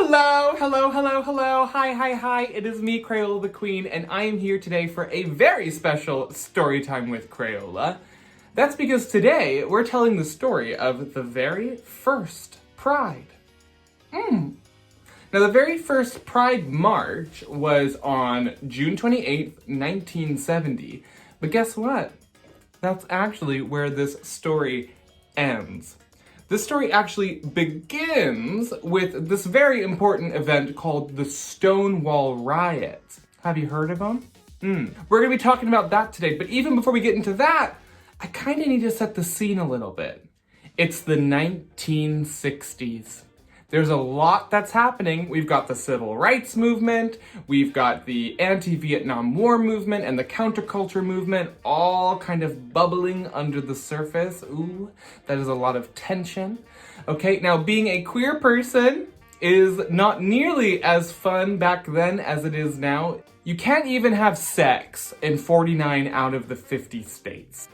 Hello. Hi. It is me, Crayola the Queen, and I am here today for a very special Storytime with Crayola. That's because today we're telling the story of the very first Pride. Now, the very first Pride March was on June 28th, 1970. But guess what? That's actually where this story ends. This story actually begins with this very important event called the Stonewall Riots. Have you heard of them? We're gonna be talking about that today, but even before we get into that, I kinda need to set the scene a little bit. It's the 1960s. There's a lot that's happening. We've got the civil rights movement, we've got the anti-Vietnam War movement and the counterculture movement, all kind of bubbling under the surface. Ooh, that is a lot of tension. Okay, now being a queer person is not nearly as fun back then as it is now. You can't even have sex in 49 out of the 50 states.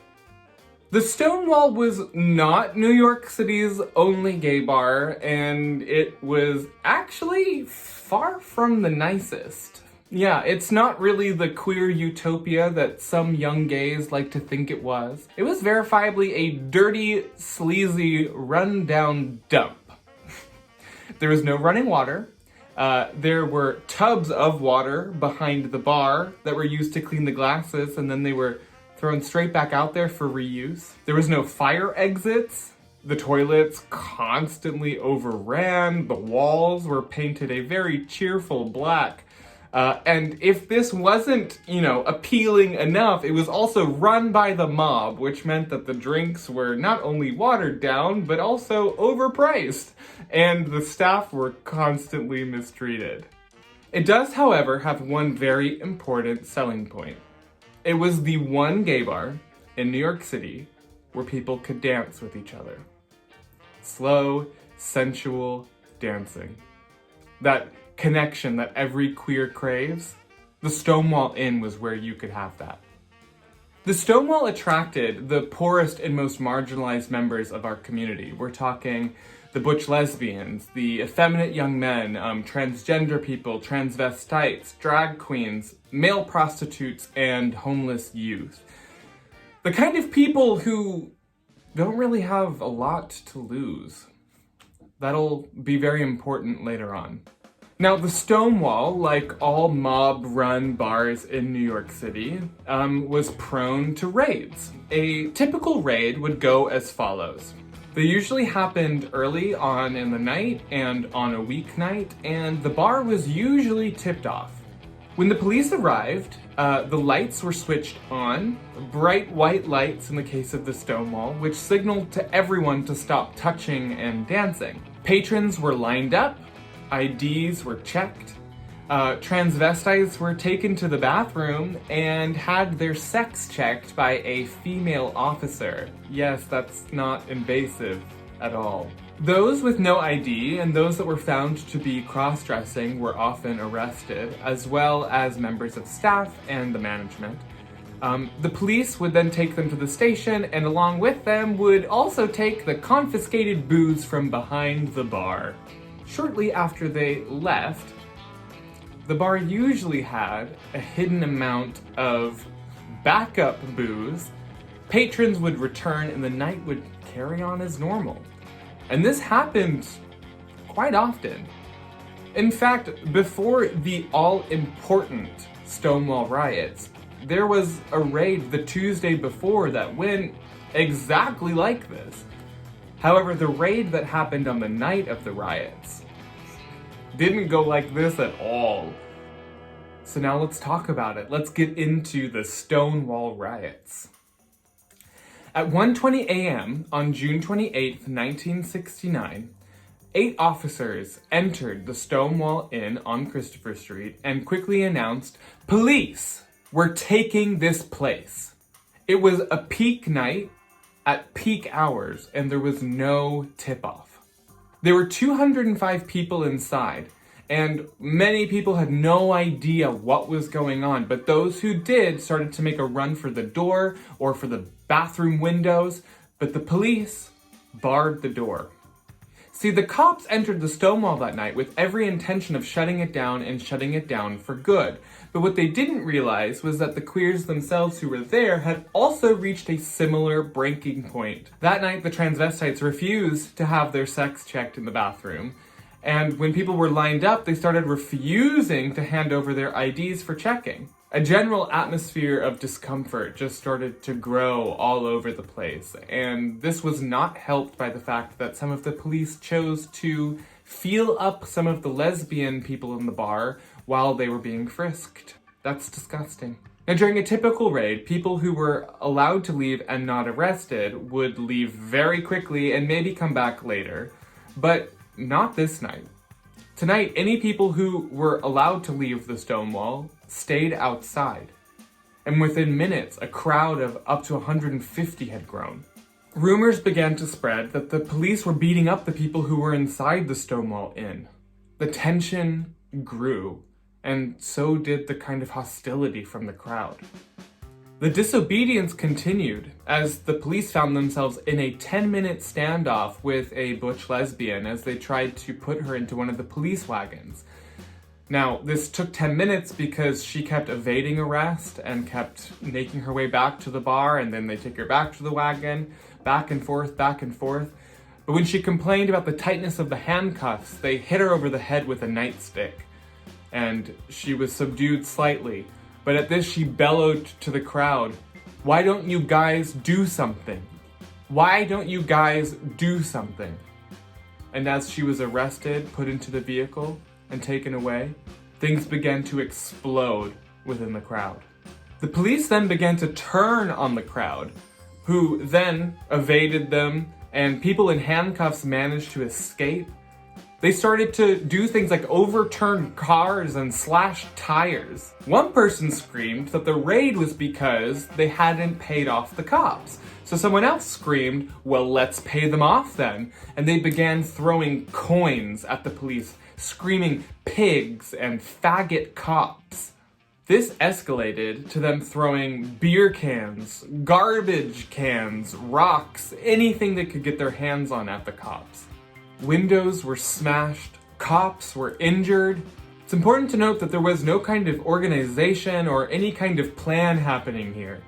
The Stonewall was not New York City's only gay bar, and it was actually far from the nicest. Yeah, it's not really the queer utopia that some young gays like to think it was. It was verifiably a dirty, sleazy, run-down dump. There was no running water. There were tubs of water behind the bar that were used to clean the glasses, and then they were thrown straight back out there for reuse. There was no fire exits. The toilets constantly overran. The walls were painted a very cheerful black. And if this wasn't, appealing enough, it was also run by the mob, which meant that the drinks were not only watered down, but also overpriced. And the staff were constantly mistreated. It does, however, have one very important selling point. It was the one gay bar in New York City where people could dance with each other. Slow, sensual dancing. That connection that every queer craves. The Stonewall Inn was where you could have that. The Stonewall attracted the poorest and most marginalized members of our community. We're talking the butch lesbians, the effeminate young men, transgender people, transvestites, drag queens, male prostitutes, and homeless youth. The kind of people who don't really have a lot to lose. That'll be very important later on. Now, the Stonewall, like all mob-run bars in New York City, was prone to raids. A typical raid would go as follows. They usually happened early on in the night and on a weeknight, and the bar was usually tipped off. When the police arrived, the lights were switched on, bright white lights in the case of the Stonewall, which signaled to everyone to stop touching and dancing. Patrons were lined up, IDs were checked, transvestites were taken to the bathroom and had their sex checked by a female officer. Yes, that's not invasive at all. Those with no ID and those that were found to be cross-dressing were often arrested, as well as members of staff and the management. The police would then take them to the station, and along with them would also take the confiscated booze from behind the bar. Shortly after they left, the bar usually had a hidden amount of backup booze. Patrons would return and the night would carry on as normal. And this happened quite often. In fact, before the all-important Stonewall riots, there was a raid the Tuesday before that went exactly like this. However, the raid that happened on the night of the riots didn't go like this at all. So now let's talk about it. Let's get into the Stonewall riots. At 1:20 a.m. on June 28, 1969, 8 officers entered the Stonewall Inn on Christopher Street and quickly announced, "Police, we're taking this place." It was a peak night at peak hours, and there was no tip-off. There were 205 people inside, and many people had no idea what was going on, but those who did started to make a run for the door or for the bathroom windows, but the police barred the door. See, the cops entered the Stonewall that night with every intention of shutting it down and shutting it down for good. But what they didn't realize was that the queers themselves who were there had also reached a similar breaking point. That night, the transvestites refused to have their sex checked in the bathroom. And when people were lined up, they started refusing to hand over their IDs for checking. A general atmosphere of discomfort just started to grow all over the place, and this was not helped by the fact that some of the police chose to feel up some of the lesbian people in the bar while they were being frisked. That's disgusting. Now, during a typical raid, people who were allowed to leave and not arrested would leave very quickly and maybe come back later, but not this night. Tonight, any people who were allowed to leave the Stonewall stayed outside. And within minutes, a crowd of up to 150 had grown. Rumors began to spread that the police were beating up the people who were inside the Stonewall Inn. The tension grew, and so did the kind of hostility from the crowd. The disobedience continued as the police found themselves in a 10-minute standoff with a butch lesbian as they tried to put her into one of the police wagons. Now, this took 10 minutes because she kept evading arrest and kept making her way back to the bar, and then they take her back to the wagon, back and forth, back and forth. But when she complained about the tightness of the handcuffs, they hit her over the head with a nightstick, and she was subdued slightly. But at this, she bellowed to the crowd, "Why don't you guys do something? Why don't you guys do something?" And as she was arrested, put into the vehicle, and taken away, things began to explode within the crowd. The police then began to turn on the crowd, who then evaded them, and people in handcuffs managed to escape. They started to do things like overturn cars and slash tires. One person screamed that the raid was because they hadn't paid off the cops. So someone else screamed, "Well, let's pay them off then." And they began throwing coins at the police, screaming "pigs" and "faggot cops." This escalated to them throwing beer cans, garbage cans, rocks, anything they could get their hands on at the cops. Windows were smashed, cops were injured. It's important to note that there was no kind of organization or any kind of plan happening here.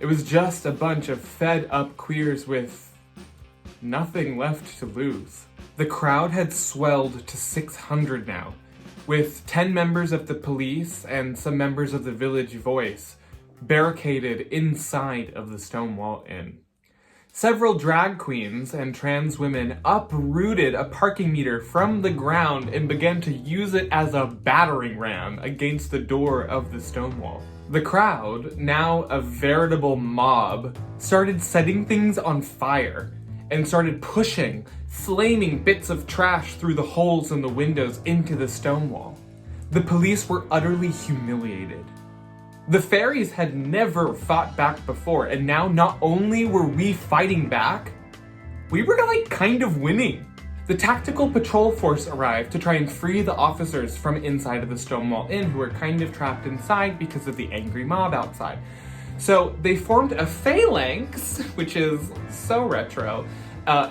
It was just a bunch of fed up queers with nothing left to lose. The crowd had swelled to 600 now, with 10 members of the police and some members of the Village Voice barricaded inside of the Stonewall Inn. Several drag queens and trans women uprooted a parking meter from the ground and began to use it as a battering ram against the door of the Stonewall. The crowd, now a veritable mob, started setting things on fire and started pushing flaming bits of trash through the holes in the windows into the Stonewall. The police were utterly humiliated. The fairies had never fought back before, and now not only were we fighting back, we were kind of winning. The tactical patrol force arrived to try and free the officers from inside of the Stonewall Inn, who were kind of trapped inside because of the angry mob outside. So they formed a phalanx, which is so retro,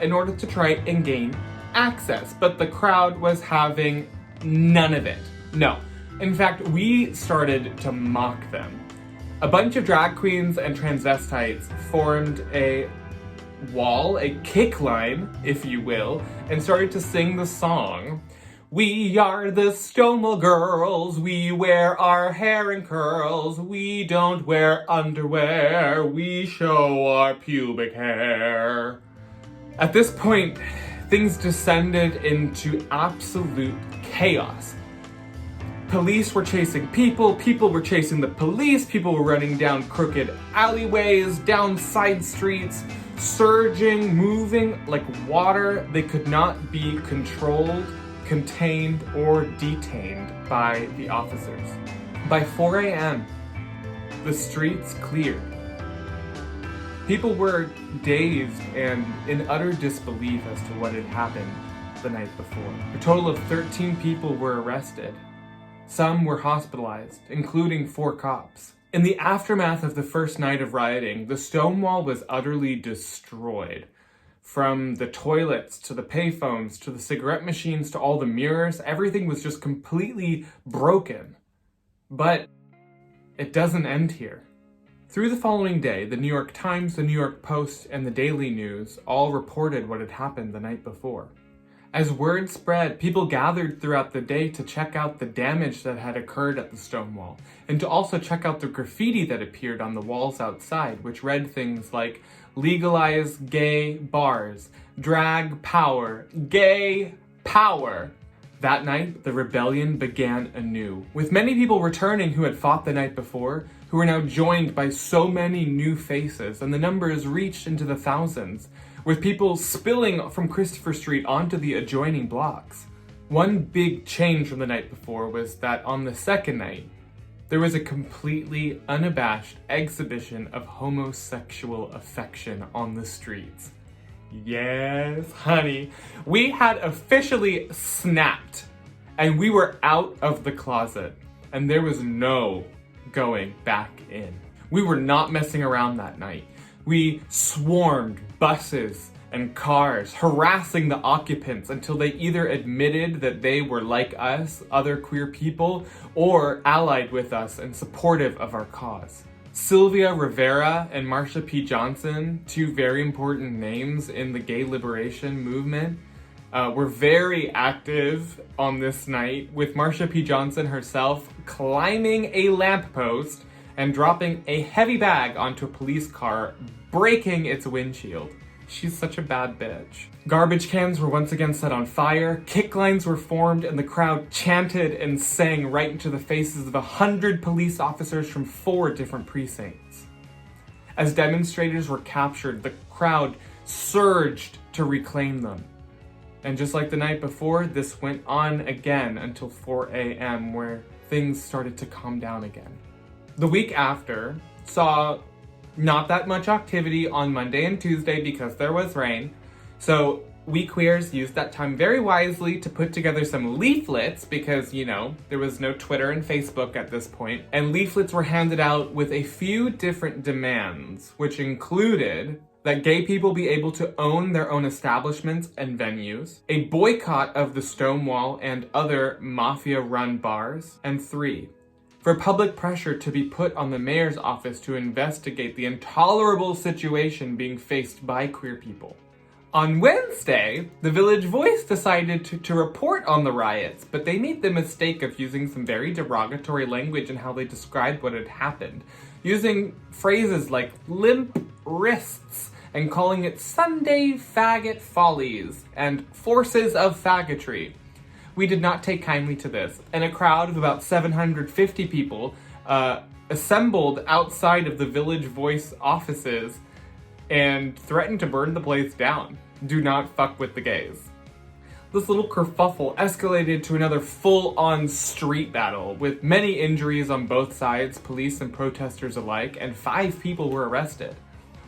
in order to try and gain access. But the crowd was having none of it. No. In fact, we started to mock them. A bunch of drag queens and transvestites formed a wall, a kick line, if you will, and started to sing the song, "We are the Stonewall girls, we wear our hair in curls, we don't wear underwear, we show our pubic hair." At this point, things descended into absolute chaos. Police were chasing people, people were chasing the police, people were running down crooked alleyways, down side streets, surging, moving like water. They could not be controlled, contained, or detained by the officers. By 4 a.m., the streets cleared. People were dazed and in utter disbelief as to what had happened the night before. A total of 13 people were arrested. Some were hospitalized, including 4 cops. In the aftermath of the first night of rioting, the Stonewall was utterly destroyed. From the toilets to the payphones to the cigarette machines to all the mirrors, everything was just completely broken. But it doesn't end here. Through the following day, the New York Times, the New York Post, and the Daily News all reported what had happened the night before. As word spread, people gathered throughout the day to check out the damage that had occurred at the Stonewall, and to also check out the graffiti that appeared on the walls outside, which read things like, "Legalize gay bars, drag power, gay power." That night, the rebellion began anew, with many people returning who had fought the night before, who were now joined by so many new faces, and the numbers reached into the thousands, with people spilling from Christopher Street onto the adjoining blocks. One big change from the night before was that on the second night, there was a completely unabashed exhibition of homosexual affection on the streets. Yes, honey, we had officially snapped, and we were out of the closet, and there was no going back in. We were not messing around that night. We swarmed buses and cars, harassing the occupants until they either admitted that they were like us, other queer people, or allied with us and supportive of our cause. Sylvia Rivera and Marsha P. Johnson, two very important names in the gay liberation movement, were very active on this night, with Marsha P. Johnson herself climbing a lamppost and dropping a heavy bag onto a police car, breaking its windshield. She's such a bad bitch. Garbage cans were once again set on fire, kick lines were formed, and the crowd chanted and sang right into the faces of 100 police officers from 4 different precincts. As demonstrators were captured, the crowd surged to reclaim them. And just like the night before, this went on again until 4 a.m., where things started to calm down again. The week after saw not that much activity on Monday and Tuesday because there was rain. So we queers used that time very wisely to put together some leaflets because, there was no Twitter and Facebook at this point. And leaflets were handed out with a few different demands, which included that gay people be able to own their own establishments and venues, a boycott of the Stonewall and other mafia-run bars, and 3, for public pressure to be put on the mayor's office to investigate the intolerable situation being faced by queer people. On Wednesday, the Village Voice decided to report on the riots, but they made the mistake of using some very derogatory language in how they described what had happened, using phrases like limp wrists and calling it Sunday faggot follies and forces of faggotry. We did not take kindly to this, and a crowd of about 750 people assembled outside of the Village Voice offices and threatened to burn the place down. Do not fuck with the gays. This little kerfuffle escalated to another full-on street battle, with many injuries on both sides, police and protesters alike, and 5 people were arrested.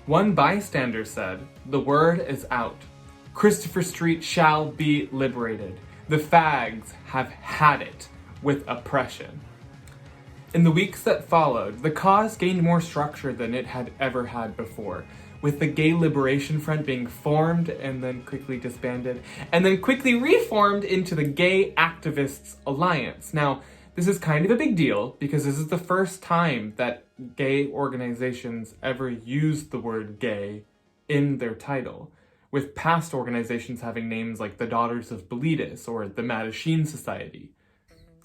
One bystander said, "The word is out. Christopher Street shall be liberated. The fags have had it with oppression." In the weeks that followed, the cause gained more structure than it had ever had before, with the Gay Liberation Front being formed and then quickly disbanded, and then quickly reformed into the Gay Activists Alliance. Now, this is kind of a big deal because this is the first time that gay organizations ever used the word gay in their title, with past organizations having names like the Daughters of Bilitis or the Mattachine Society.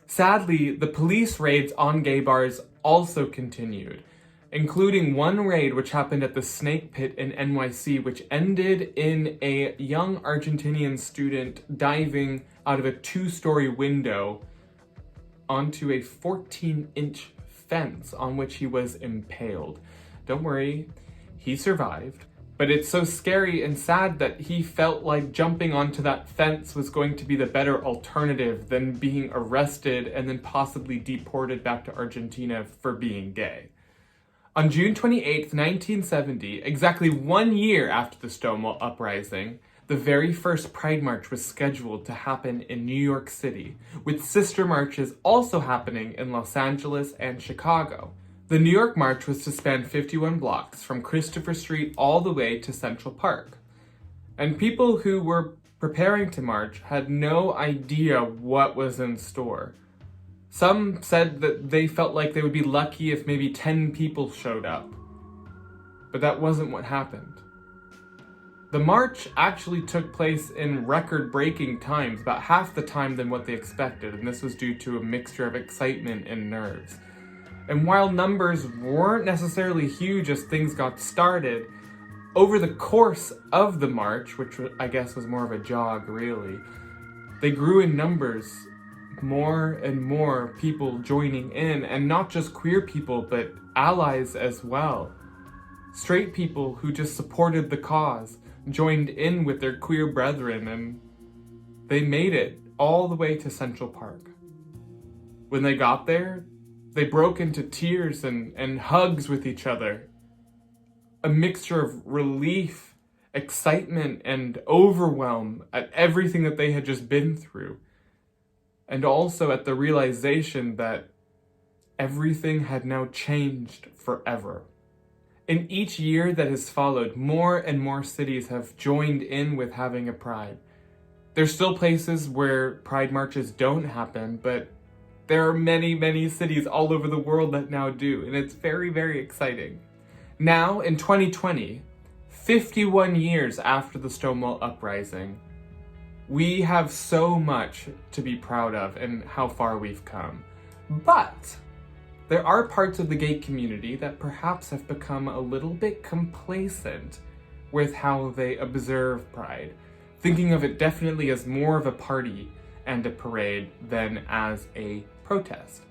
Sadly, the police raids on gay bars also continued, including one raid which happened at the Snake Pit in NYC, which ended in a young Argentinian student diving out of a 2-story window onto a 14-inch fence on which he was impaled. Don't worry, he survived. But it's so scary and sad that he felt like jumping onto that fence was going to be the better alternative than being arrested and then possibly deported back to Argentina for being gay. On June 28th, 1970, exactly 1 year after the Stonewall Uprising, the very first Pride March was scheduled to happen in New York City, with sister marches also happening in Los Angeles and Chicago. The New York March was to span 51 blocks from Christopher Street all the way to Central Park. And people who were preparing to march had no idea what was in store. Some said that they felt like they would be lucky if maybe 10 people showed up. But that wasn't what happened. The march actually took place in record-breaking times, about half the time than what they expected, and this was due to a mixture of excitement and nerves. And while numbers weren't necessarily huge as things got started, over the course of the march, which I guess was more of a jog really, they grew in numbers, more and more people joining in, and not just queer people, but allies as well. Straight people who just supported the cause joined in with their queer brethren, and they made it all the way to Central Park. When they got there, they broke into tears and hugs with each other. A mixture of relief, excitement, and overwhelm at everything that they had just been through. And also at the realization that everything had now changed forever. In each year that has followed, more and more cities have joined in with having a pride. There's still places where pride marches don't happen, but there are many, many cities all over the world that now do, and it's very, very exciting. Now, in 2020, 51 years after the Stonewall Uprising, we have so much to be proud of and how far we've come. But there are parts of the gay community that perhaps have become a little bit complacent with how they observe Pride, thinking of it definitely as more of a party and a parade than as a protest.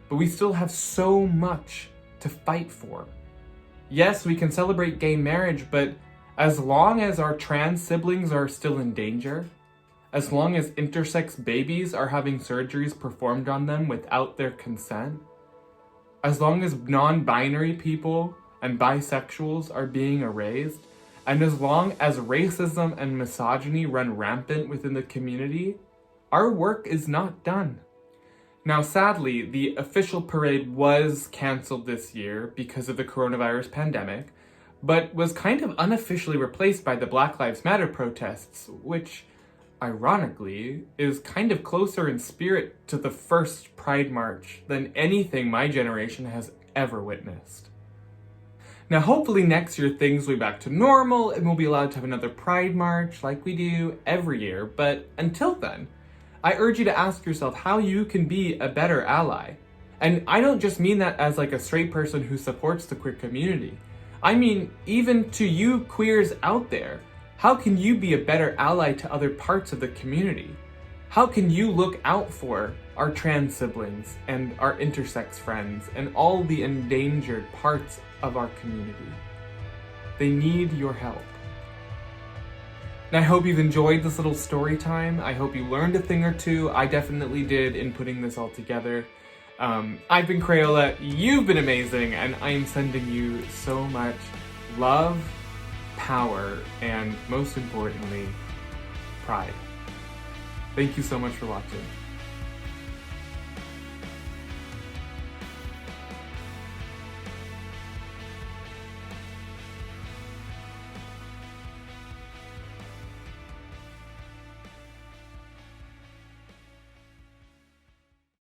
But we still have so much to fight for. Yes, we can celebrate gay marriage, but as long as our trans siblings are still in danger, as long as intersex babies are having surgeries performed on them without their consent, as long as non-binary people and bisexuals are being erased, and as long as racism and misogyny run rampant within the community, our work is not done. Now, sadly, the official parade was canceled this year because of the coronavirus pandemic, but was kind of unofficially replaced by the Black Lives Matter protests, which, ironically, is kind of closer in spirit to the first Pride March than anything my generation has ever witnessed. Now, hopefully next year things will be back to normal and we'll be allowed to have another Pride March like we do every year, but until then, I urge you to ask yourself how you can be a better ally. And I don't just mean that as like a straight person who supports the queer community. I mean, even to you queers out there, how can you be a better ally to other parts of the community? How can you look out for our trans siblings and our intersex friends and all the endangered parts of our community? They need your help. And I hope you've enjoyed this little story time. I hope you learned a thing or two. I definitely did in putting this all together. I've been Crayola, you've been amazing, and I am sending you so much love, power, and most importantly, pride. Thank you so much for watching.